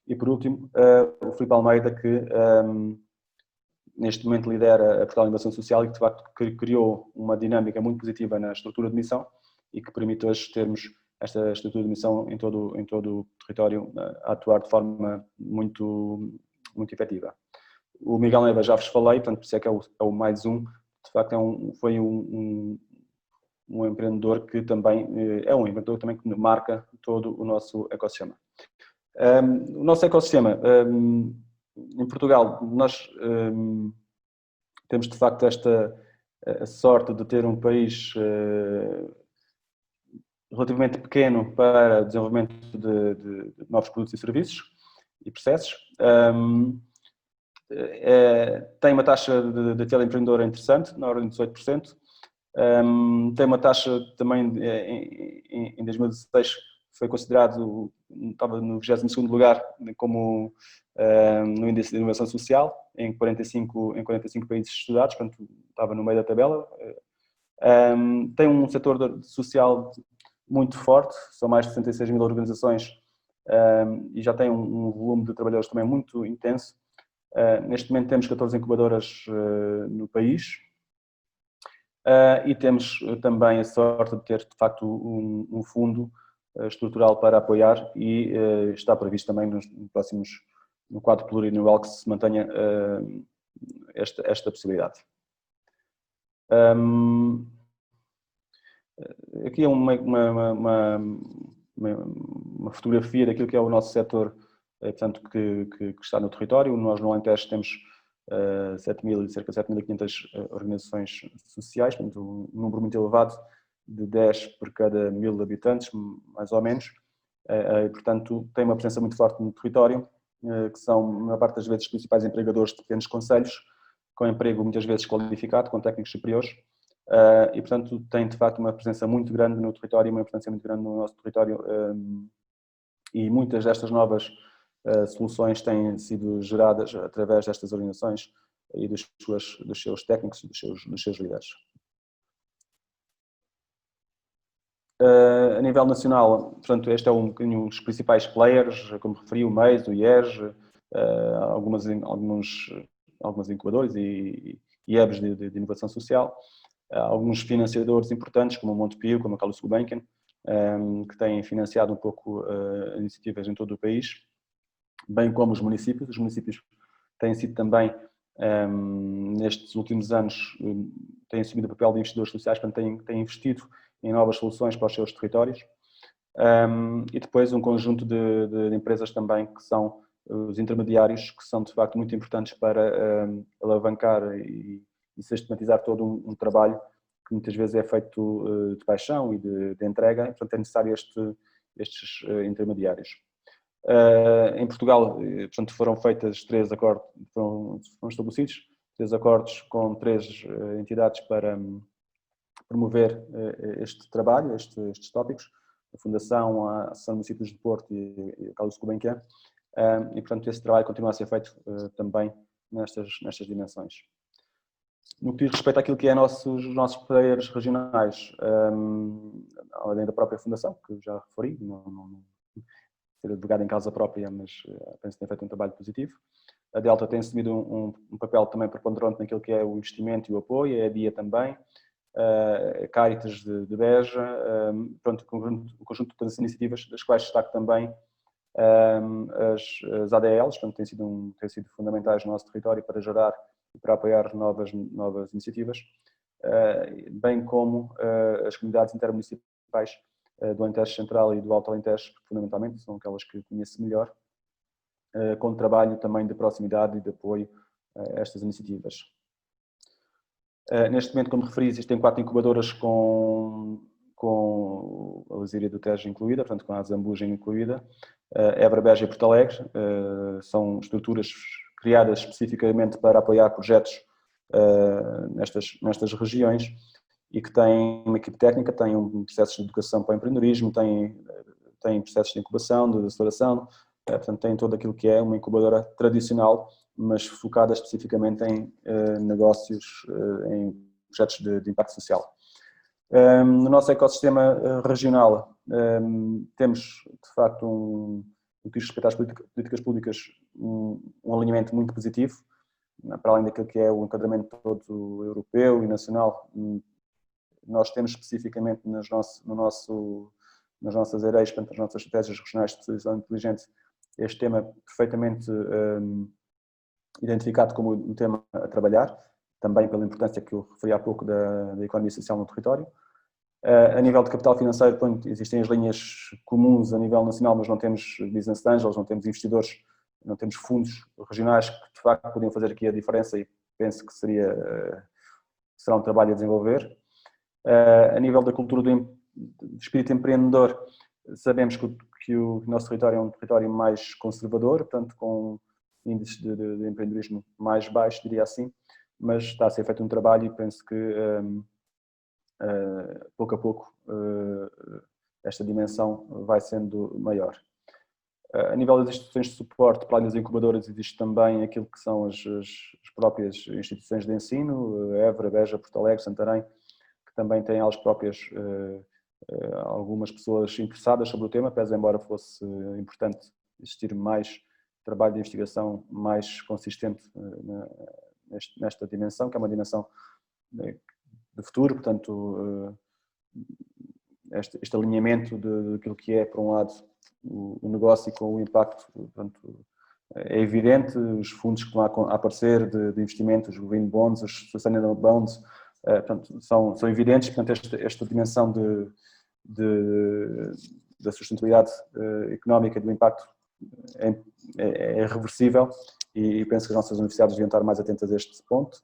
[SPEAKER 2] E, por último, o Filipe Almeida, que neste momento lidera a Portugal Inovação Social e que, de facto, criou uma dinâmica muito positiva na estrutura de missão e que permite hoje termos esta estrutura de missão em todo o território a atuar de forma muito, muito efetiva. O Miguel Neiva já vos falei, portanto, por isso é que é o mais um. De facto, foi um empreendedor que também é um empreendedor também que marca todo o nosso ecossistema. O nosso ecossistema, em Portugal, nós temos de facto a sorte de ter um país relativamente pequeno para desenvolvimento de novos produtos e serviços e processos. Tem uma taxa de teleempreendedor interessante, na ordem de 18%. Tem uma taxa também, em 2016, foi considerado, estava no 22º lugar como no índice de inovação social, em 45 países estudados, portanto estava no meio da tabela. Tem um setor social muito forte, são mais de 66 mil organizações e já tem um volume de trabalhadores também muito intenso. Neste momento temos 14 incubadoras no país e temos também a sorte de ter, de facto, um fundo estrutural para apoiar e está previsto também no quadro plurianual que se mantenha esta possibilidade. Aqui é uma fotografia daquilo que é o nosso setor, portanto, que está no território. Nós no Alentejo temos cerca de 7.500 organizações sociais, portanto um número muito elevado de 10 por cada 1.000 habitantes, mais ou menos, e portanto tem uma presença muito forte no território, que são, na maior parte das vezes, os principais empregadores de pequenos concelhos, com emprego muitas vezes qualificado, com técnicos superiores, e portanto tem de facto uma presença muito grande no território, uma importância muito grande no nosso território, e muitas destas novas soluções têm sido geradas através destas organizações e dos seus técnicos e dos seus líderes. A nível nacional, portanto, este é um bocadinho os principais players, como referi, o MEIS, o IES, algumas incubadoras e hubs de inovação social, alguns financiadores importantes, como o Montepio, como a Carlos Gulbenkian, que têm financiado um pouco iniciativas em todo o país, bem como os municípios. Os municípios têm sido também, nestes últimos anos, têm assumido o papel de investidores sociais, portanto, têm investido em novas soluções para os seus territórios. E depois um conjunto de empresas também que são os intermediários, que são de facto muito importantes para alavancar e sistematizar todo um trabalho que muitas vezes é feito de paixão e de entrega, e, portanto é necessário estes intermediários. Em Portugal, portanto, foram feitos 3 acordos, foram estabelecidos 3 acordos com 3 entidades para promover este trabalho, estes tópicos, a Fundação, a Associação de Municípios de Porto e a Carlos Gulbenkian, e portanto esse trabalho continua a ser feito também nestas dimensões. No que diz respeito àquilo que é os nossos players regionais, além da própria Fundação, que eu já referi, não ser advogado em causa própria, mas penso que tem feito um trabalho positivo. A Delta tem assumido um papel também preponderante naquilo que é o investimento e o apoio, a EDIA também, a Caritas de Beja, pronto, o conjunto de todas as iniciativas, das quais destaco também as ADLs, portanto, têm sido fundamentais no nosso território para gerar e para apoiar novas iniciativas, bem como as comunidades intermunicipais do Alentejo Central e do Alto Alentejo, fundamentalmente, são aquelas que conheço melhor, com trabalho também de proximidade e de apoio a estas iniciativas. Neste momento, como referi, existem 4 incubadoras com a Lusíria do Tejo incluída, portanto com a Zambuja incluída, Évora, Beja e Porto Alegre, são estruturas criadas especificamente para apoiar projetos nestas regiões e que têm uma equipe técnica, têm um processo de educação para o empreendedorismo, têm processos de incubação, de aceleração, portanto têm tudo aquilo que é uma incubadora tradicional, mas focada especificamente em negócios, em projetos de impacto social. No nosso ecossistema regional temos, de facto, no que diz respeito às políticas públicas, um alinhamento muito positivo, para além daquilo que é o enquadramento todo europeu e nacional. Nós temos especificamente nas nossas areias, portanto, nas nossas estratégias regionais de especialização inteligente, este tema perfeitamente identificado como um tema a trabalhar, também pela importância que eu referi há pouco da economia social no território. A nível de capital financeiro, existem as linhas comuns a nível nacional, mas não temos business angels, não temos investidores, não temos fundos regionais que de facto podiam fazer aqui a diferença e penso que será um trabalho a desenvolver. A nível da cultura espírito empreendedor, sabemos que o nosso território é um território mais conservador, portanto com índices de empreendedorismo mais baixos, diria assim, mas está a ser feito um trabalho e penso que pouco a pouco esta dimensão vai sendo maior. A nível das instituições de suporte, para além das incubadoras, existe também aquilo que são as próprias instituições de ensino, Évora, Beja, Porto Alegre, Santarém, que também têm elas próprias algumas pessoas interessadas sobre o tema, pese embora fosse importante existir mais trabalho de investigação mais consistente nesta dimensão, que é uma dimensão de futuro, portanto, este alinhamento daquilo que é, por um lado, o negócio com o impacto, portanto, é evidente, os fundos que vão a aparecer de investimentos, os green bonds, os sustainable bonds, portanto, são evidentes, portanto, esta dimensão da sustentabilidade económica, do impacto, é reversível e penso que as nossas universidades deviam estar mais atentas a este ponto.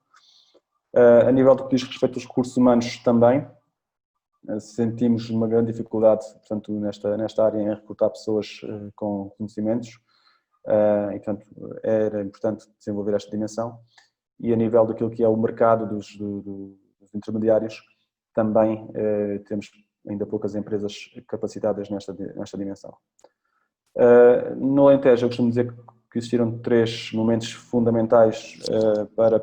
[SPEAKER 2] A nível do que diz respeito aos recursos humanos também, sentimos uma grande dificuldade, portanto, nesta área em recrutar pessoas com conhecimentos e, portanto, era importante desenvolver esta dimensão. E a nível daquilo que é o mercado dos intermediários, também temos ainda poucas empresas capacitadas nesta dimensão. No Alentejo, eu costumo dizer que existiram 3 momentos fundamentais para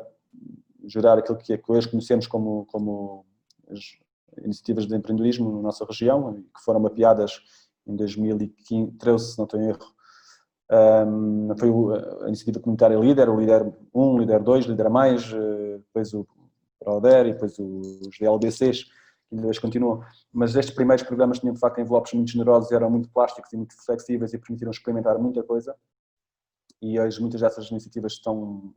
[SPEAKER 2] gerar aquilo que hoje conhecemos como as iniciativas de empreendedorismo na nossa região, que foram mapeadas em 2013, se não estou em erro. Foi a iniciativa comunitária LIDER, o LIDER 1, LIDER 2, LIDER+, depois o PRODER e depois os DLBCs, que ainda hoje continuam. Mas estes primeiros programas tinham de facto envelopes muito generosos, eram muito plásticos e muito flexíveis e permitiram experimentar muita coisa. E hoje muitas dessas iniciativas são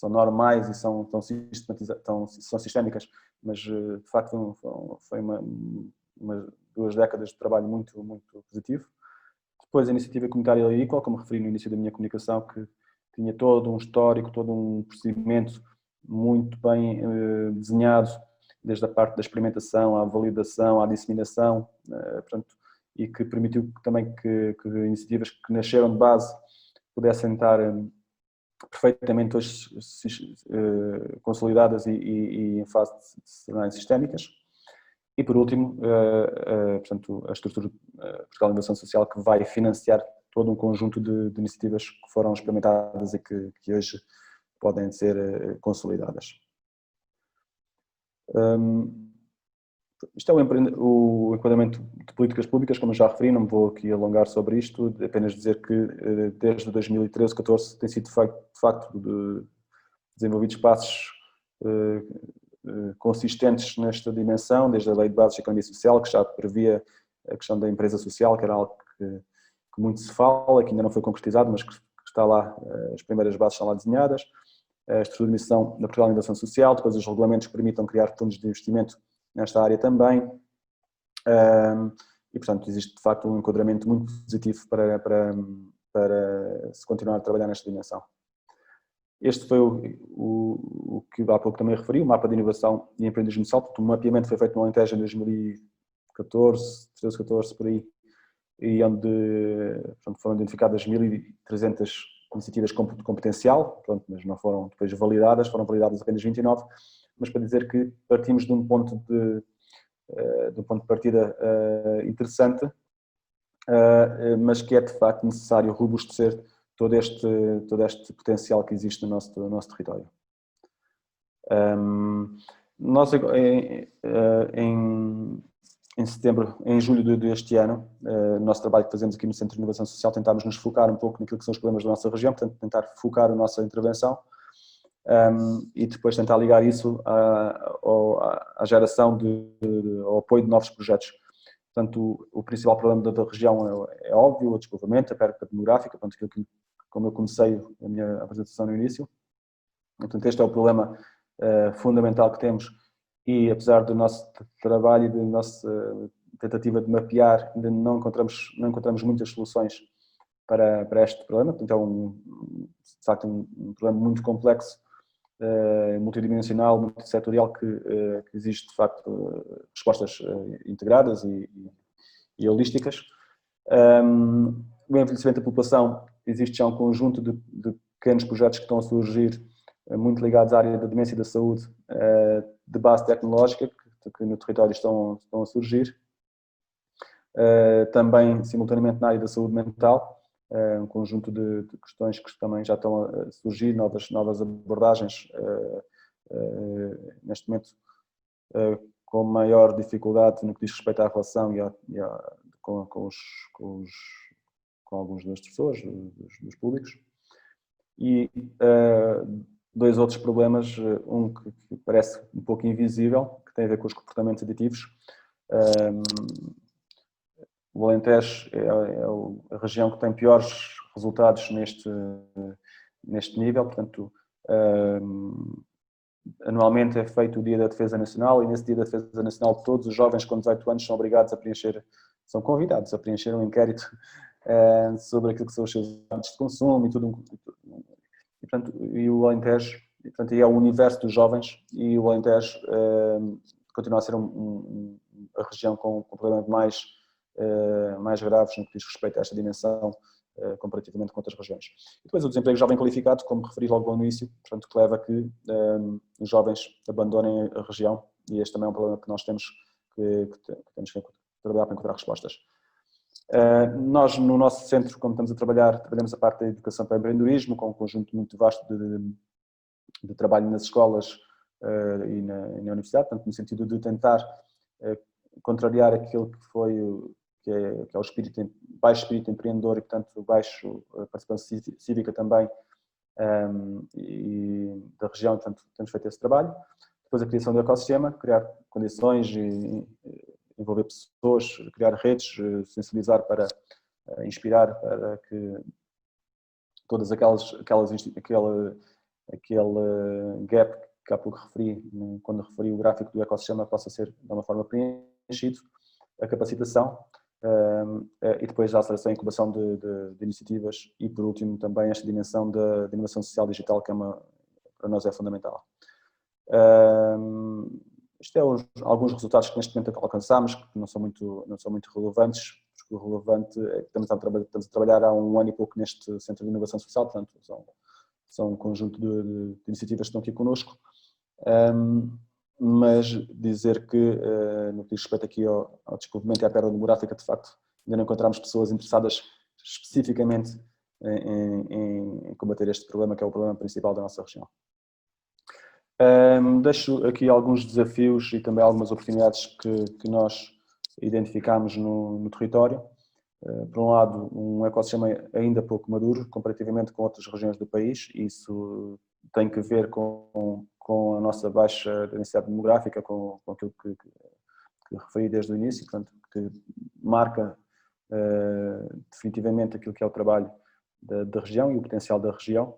[SPEAKER 2] normais e são sistémicas, mas de facto foi 2 décadas de trabalho muito, muito positivo. Depois a iniciativa comunitária Equal, como referi no início da minha comunicação, que tinha todo um histórico, todo um procedimento muito bem desenhado, desde a parte da experimentação, à validação, à disseminação, portanto, e que permitiu também que iniciativas que nasceram de base pudessem estar perfeitamente hoje consolidadas e em fase de se tornarem sistémicas. E por último, portanto, a estrutura Portugal Inovação Social, que vai financiar todo um conjunto de iniciativas que foram experimentadas e que hoje podem ser consolidadas. Isto é o enquadramento de políticas públicas, como eu já referi, não me vou aqui alongar sobre isto, apenas dizer que desde 2013, 2014 tem sido de facto desenvolvidos passos consistentes nesta dimensão, desde a Lei de Bases da Economia Social, que já previa a questão da empresa social, que era algo que muito se fala, que ainda não foi concretizado, mas que está lá, as primeiras bases estão lá desenhadas, a estrutura de missão da Portugal Inovação Social, depois os regulamentos que permitam criar fundos de investimento nesta área também, e portanto existe de facto um enquadramento muito positivo para se continuar a trabalhar nesta dimensão. Este foi o que há pouco também referi, o mapa de inovação e empreendedorismo de salto. O mapeamento foi feito no Alentejo em 2014, 13, 14 por aí, e onde portanto, foram identificadas 1.300 iniciativas com potencial, pronto, mas não foram depois validadas, foram validadas apenas 29, mas para dizer que partimos de um ponto de partida interessante, mas que é de facto necessário robustecer todo este potencial que existe no nosso território. Nós em setembro, em julho deste ano, no nosso trabalho que fazemos aqui no Centro de Inovação Social, tentámos nos focar um pouco naquilo que são os problemas da nossa região, portanto tentar focar a nossa intervenção e depois tentar ligar isso à geração ao apoio de novos projetos. Portanto, o principal problema da região é óbvio, o despovoamento, a perda demográfica, portanto, aquilo que, como eu comecei a minha apresentação no início. Portanto, este é o problema fundamental que temos e, apesar do nosso trabalho e da nossa tentativa de mapear, ainda não encontramos muitas soluções para este problema. Portanto, é de facto um problema muito complexo multidimensional, multissetorial, que exige, de facto, respostas integradas e holísticas. O envelhecimento da população, existe já um conjunto de pequenos projetos que estão a surgir, muito ligados à área da demência e da saúde, de base tecnológica, que no território estão a surgir. Também, simultaneamente, na área da saúde mental, um conjunto de questões que também já estão a surgir, novas abordagens, neste momento com maior dificuldade no que diz respeito à relação com alguns das pessoas, dos públicos. E dois outros problemas, um que parece um pouco invisível, que tem a ver com os comportamentos aditivos. O Alentejo é a região que tem piores resultados neste nível, portanto, anualmente é feito o Dia da Defesa Nacional, e nesse Dia da Defesa Nacional todos os jovens com 18 anos são obrigados a preencher, são convidados a preencher um inquérito sobre aquilo que são os seus hábitos de consumo e tudo. E, portanto, e o Alentejo, portanto, é o universo dos jovens, e o Alentejo continua a ser a região com problemas mais graves no que diz respeito a esta dimensão, comparativamente com outras regiões. E depois o desemprego jovem qualificado, como referi logo no início, portanto, que leva a que os jovens abandonem a região, e este também é um problema que nós temos que trabalhar para encontrar respostas. Nós, no nosso centro, como estamos a trabalhar, trabalhamos a parte da educação para o empreendedorismo, com um conjunto muito vasto de trabalho nas escolas e na universidade, portanto, no sentido de tentar contrariar aquilo que é o baixo espírito empreendedor e, portanto, baixo participação cívica também e da região, portanto, temos feito esse trabalho. Depois a criação do ecossistema, criar condições e envolver pessoas, criar redes, sensibilizar para inspirar, para que todas aquele gap que há pouco referi, quando referi o gráfico do ecossistema, possa ser de uma forma preenchido, a capacitação e depois a aceleração e incubação de iniciativas e, por último, também esta dimensão da inovação social digital, que para nós é fundamental. Isto é alguns resultados que neste momento alcançamos, que não são muito relevantes, porque o relevante é que estamos a trabalhar há um ano e pouco neste Centro de Inovação Social, portanto são um conjunto de iniciativas que estão aqui connosco, mas dizer que no que diz respeito aqui ao desenvolvimento e à perda demográfica, de facto, ainda não encontramos pessoas interessadas especificamente em combater este problema, que é o problema principal da nossa região. Deixo aqui alguns desafios e também algumas oportunidades que nós identificamos no território. Por um lado, um ecossistema ainda pouco maduro, comparativamente com outras regiões do país. Isso tem que ver com a nossa baixa densidade demográfica, com aquilo que referi desde o início, portanto, que marca definitivamente aquilo que é o trabalho da região e o potencial da região.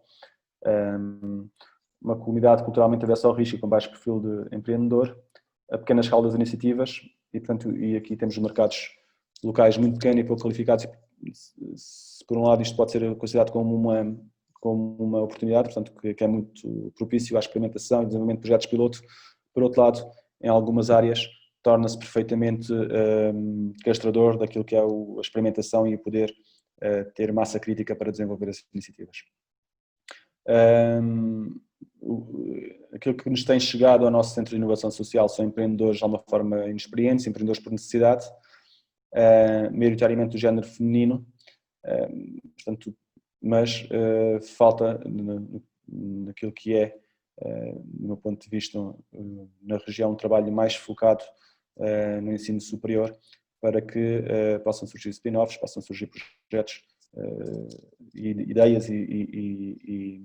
[SPEAKER 2] Uma comunidade culturalmente avessa ao risco e com baixo perfil de empreendedor, a pequena escala das iniciativas, e aqui temos mercados locais muito pequenos e pouco qualificados. Se por um lado isto pode ser considerado como uma oportunidade, portanto, que é muito propício à experimentação e desenvolvimento de projetos piloto, por outro lado, em algumas áreas, torna-se perfeitamente castrador daquilo que é a experimentação e o poder ter massa crítica para desenvolver as iniciativas. Aquilo que nos tem chegado ao nosso Centro de Inovação Social são empreendedores de alguma forma inexperientes, empreendedores por necessidade, maioritariamente do género feminino, portanto, mas falta naquilo que é, do meu ponto de vista, na região, um trabalho mais focado no ensino superior, para que possam surgir spin-offs, possam surgir projetos, ideias e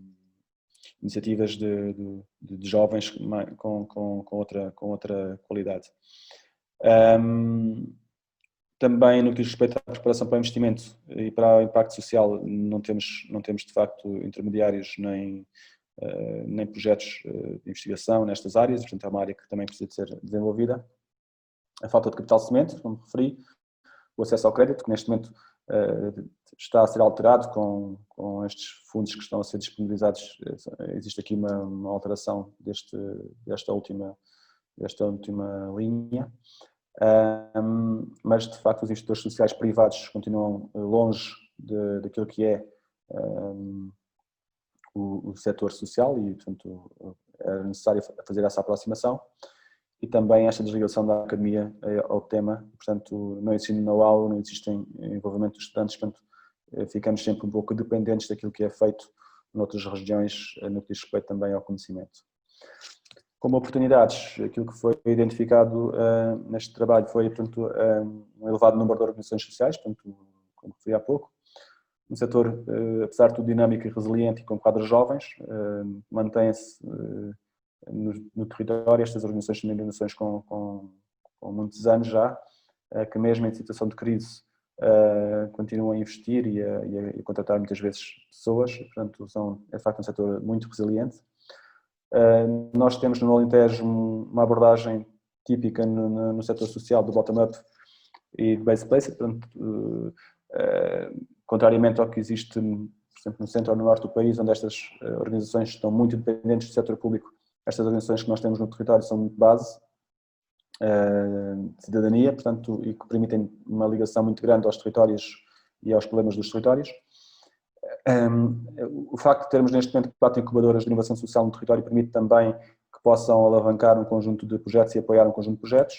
[SPEAKER 2] iniciativas de jovens com outra qualidade. Também no que diz respeito à preparação para o investimento e para o impacto social, não temos de facto intermediários nem projetos de investigação nestas áreas, portanto é uma área que também precisa de ser desenvolvida. A falta de capital semente, como referi, o acesso ao crédito, que neste momento está a ser alterado com estes fundos que estão a ser disponibilizados. Existe aqui uma alteração desta última linha, mas de facto os investidores sociais privados continuam longe daquilo que é o setor social e, portanto, é necessário fazer essa aproximação. E também esta desligação da academia ao tema, portanto, não existe know-how, não existe envolvimento dos estudantes, portanto, ficamos sempre um pouco dependentes daquilo que é feito noutras regiões, no que diz respeito também ao conhecimento. Como oportunidades, aquilo que foi identificado neste trabalho foi, portanto, um elevado número de organizações sociais, portanto, como referi há pouco, um setor, apesar de tudo, dinâmico e resiliente e com quadros jovens, mantém-se no território. Estas organizações são organizações com muitos anos já, que mesmo em situação de crise continuam a investir e a contratar muitas vezes pessoas, portanto é de facto um setor muito resiliente. Nós temos no Alentejo uma abordagem típica no setor social do bottom-up e de base-placed, portanto, contrariamente ao que existe, por exemplo, no centro ou no norte do país, onde estas organizações estão muito dependentes do setor público. Estas organizações que nós temos no território são muito base de cidadania, portanto, e que permitem uma ligação muito grande aos territórios e aos problemas dos territórios. O facto de termos neste momento 4 incubadoras de inovação social no território permite também que possam alavancar um conjunto de projetos e apoiar um conjunto de projetos.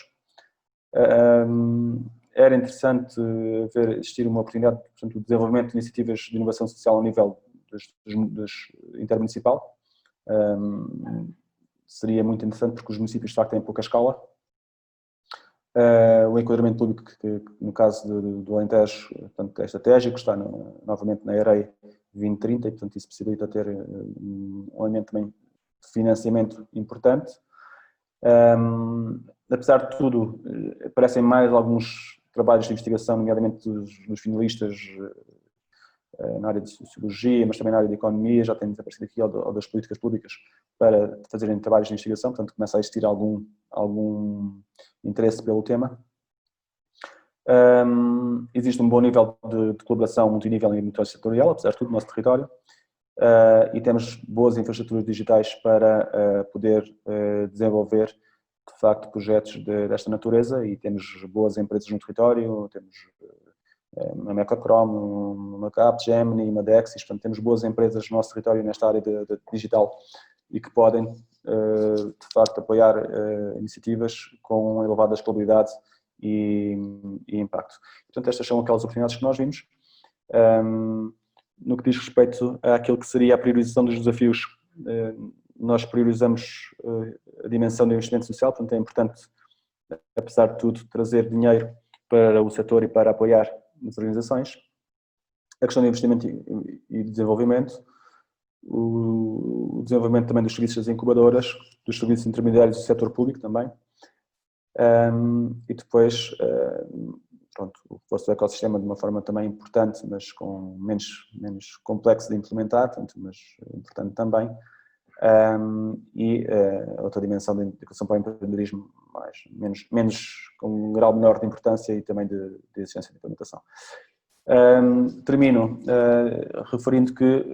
[SPEAKER 2] Era interessante ver existir uma oportunidade, portanto, de desenvolvimento de iniciativas de inovação social ao nível intermunicipal. Seria muito interessante porque os municípios de facto têm pouca escala. O enquadramento público, que no caso do Alentejo, portanto, é estratégico, está novamente na EREI 2030 e, portanto, isso possibilita ter um elemento também de financiamento importante. Apesar de tudo, aparecem mais alguns trabalhos de investigação, nomeadamente dos finalistas na área de sociologia, mas também na área de economia, já temos aparecido aqui, ou das políticas públicas, para fazerem trabalhos de investigação, portanto começa a existir algum interesse pelo tema. Existe um bom nível de colaboração multinível e multissetorial, apesar de tudo, no nosso território, e temos boas infraestruturas digitais para poder desenvolver, de facto, projetos desta natureza, e temos boas empresas no território, temos uma Mecachrome, uma Capgemini, uma Dexis, portanto temos boas empresas no nosso território nesta área de digital e que podem, de facto, apoiar iniciativas com elevada escalabilidade e impacto. Portanto, estas são aquelas oportunidades que nós vimos. No que diz respeito àquilo que seria a priorização dos desafios, nós priorizamos a dimensão do investimento social, portanto é importante, apesar de tudo, trazer dinheiro para o setor e para apoiar as organizações. A questão do investimento e desenvolvimento, o desenvolvimento também dos serviços das incubadoras, dos serviços intermediários do setor público também, e depois, pronto, o reforço do ecossistema de uma forma também importante, mas com menos complexo de implementar, portanto, mas importante também. E outra dimensão da educação para o empreendedorismo com um grau menor de importância e também de exigência de implementação. Termino referindo que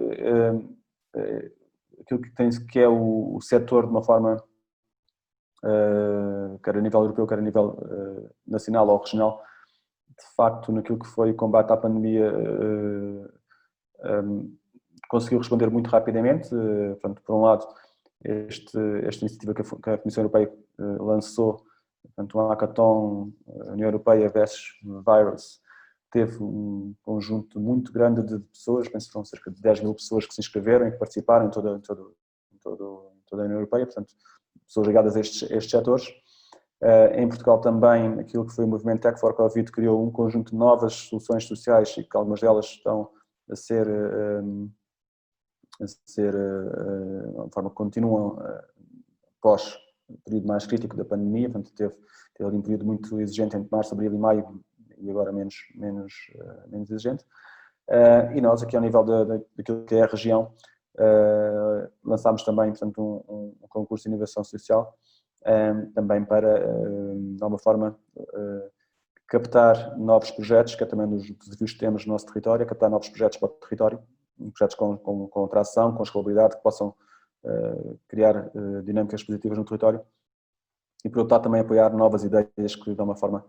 [SPEAKER 2] aquilo que é o setor de uma forma, quer a nível europeu, quer a nível nacional ou regional, de facto, naquilo que foi o combate à pandemia, conseguiu responder muito rapidamente. Portanto, por um lado, esta iniciativa que a Comissão Europeia lançou, portanto, um hackathon, União Europeia versus Virus, teve um conjunto muito grande de pessoas, penso que foram cerca de 10 mil pessoas que se inscreveram e que participaram em toda a União Europeia, portanto, pessoas ligadas a estes setores. Em Portugal também, aquilo que foi o movimento Tech for Covid criou um conjunto de novas soluções sociais e que algumas delas estão a ser de uma forma que continuam pós o período mais crítico da pandemia, portanto teve ali um período muito exigente entre março, abril e maio e agora menos exigente. E nós aqui ao nível daquilo que é a região lançámos também, portanto, um concurso de inovação social também para, de alguma forma, captar novos projetos, que é também um dos desafios que temos no nosso território, é captar novos projetos para o território, projetos com tração, com escalabilidade, que possam criar dinâmicas positivas no território. E por outro lado também apoiar novas ideias que de alguma forma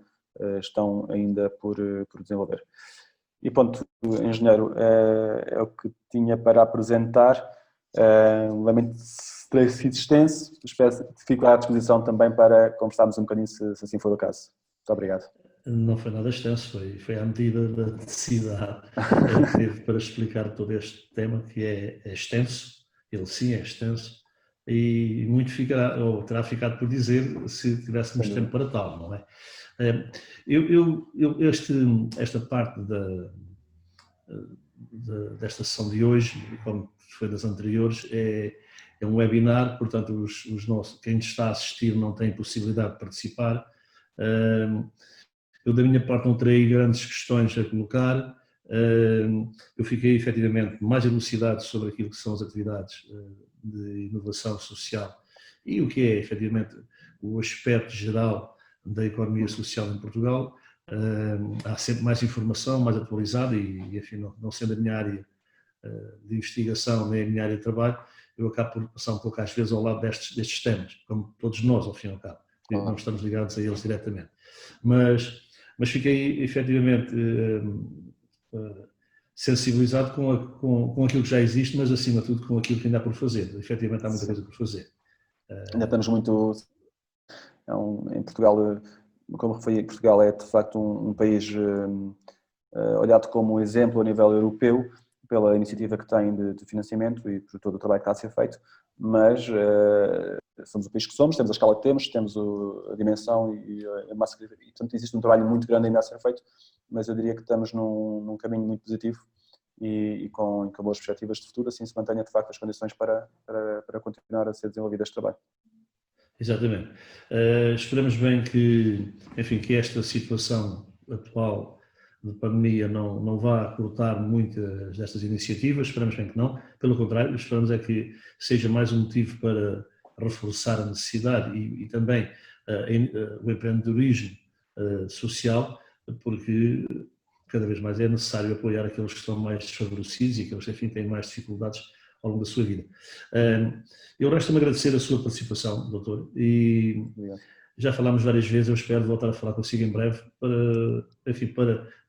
[SPEAKER 2] estão ainda por desenvolver. E pronto, engenheiro, é o que tinha para apresentar. Lamento se ter sido extenso, fico à disposição também para conversarmos um bocadinho se assim for o caso. Muito obrigado.
[SPEAKER 1] Não foi nada extenso, foi à medida da necessidade que teve para explicar todo este tema, que é extenso, ele sim é extenso, e muito ficará, ou terá ficado por dizer se tivéssemos tempo para tal, não é? Esta parte desta sessão de hoje, como foi das anteriores, é um webinar, portanto quem está a assistir não tem possibilidade de participar. Eu da minha parte não terei grandes questões a colocar, eu fiquei efetivamente mais elucidado sobre aquilo que são as atividades de inovação social e o que é efetivamente o aspecto geral da economia social em Portugal. Há sempre mais informação, mais atualizada e enfim, não sendo a minha área de investigação nem a minha área de trabalho, eu acabo por passar um pouco às vezes ao lado destes temas, como todos nós ao fim e ao cabo, não estamos ligados a eles diretamente. Mas fiquei efetivamente sensibilizado com aquilo que já existe, mas acima de tudo com aquilo que ainda há por fazer. Efetivamente há muita coisa por fazer.
[SPEAKER 2] Ainda estamos muito... em Portugal, como referi, Portugal é de facto um país olhado como um exemplo a nível europeu pela iniciativa que tem de financiamento e por todo o trabalho que está a ser feito, mas somos o país que somos, temos a escala que temos a dimensão e a massa, e portanto existe um trabalho muito grande ainda a ser feito, mas eu diria que estamos num caminho muito positivo e com boas perspectivas de futuro, assim se mantenha de facto as condições para continuar a ser desenvolvido este trabalho.
[SPEAKER 1] Exatamente. Esperamos bem que, enfim, que esta situação atual de pandemia não vá cortar muitas destas iniciativas, esperamos bem que não, pelo contrário, esperamos é que seja mais um motivo para reforçar a necessidade e também o empreendedorismo social, porque cada vez mais é necessário apoiar aqueles que estão mais desfavorecidos e aqueles que, enfim, têm mais dificuldades ao longo da sua vida. Eu resta-me agradecer a sua participação, doutor, e já falámos várias vezes, eu espero voltar a falar consigo em breve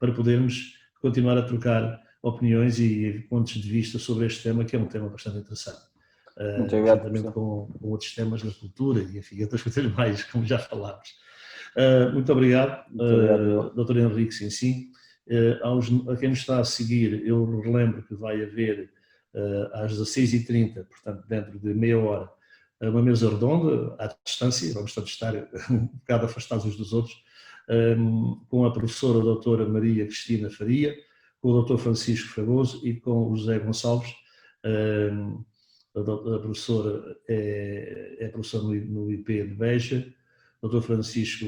[SPEAKER 1] para podermos continuar a trocar opiniões e pontos de vista sobre este tema, que é um tema bastante interessante. Juntamente com outros temas da cultura e enfim, outras coisas mais, como já falámos. Muito obrigado, doutor Henrique Sinsim. A quem nos está a seguir, eu relembro que vai haver às 16h30, portanto dentro de meia hora, uma mesa redonda à distância, vamos todos estar um bocado afastados uns dos outros, com a professora doutora Maria Cristina Faria, com o doutor Francisco Fragoso e com o José Gonçalves. A professora é professora no IP de Beja, o doutor Francisco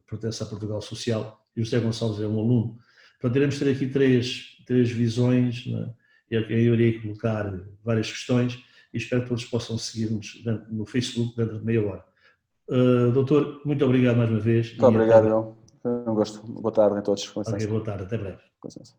[SPEAKER 1] pertence à Portugal Social e o José Gonçalves é um aluno. Portanto, iremos ter aqui três visões, né? Eu irei colocar várias questões e espero que todos possam seguir-nos no Facebook dentro de meia hora. Doutor, muito obrigado mais uma vez.
[SPEAKER 2] Muito obrigado, João. Foi um gosto. Boa tarde a todos. Com licença.
[SPEAKER 1] Ok, boa tarde. Até breve.
[SPEAKER 2] Com licença.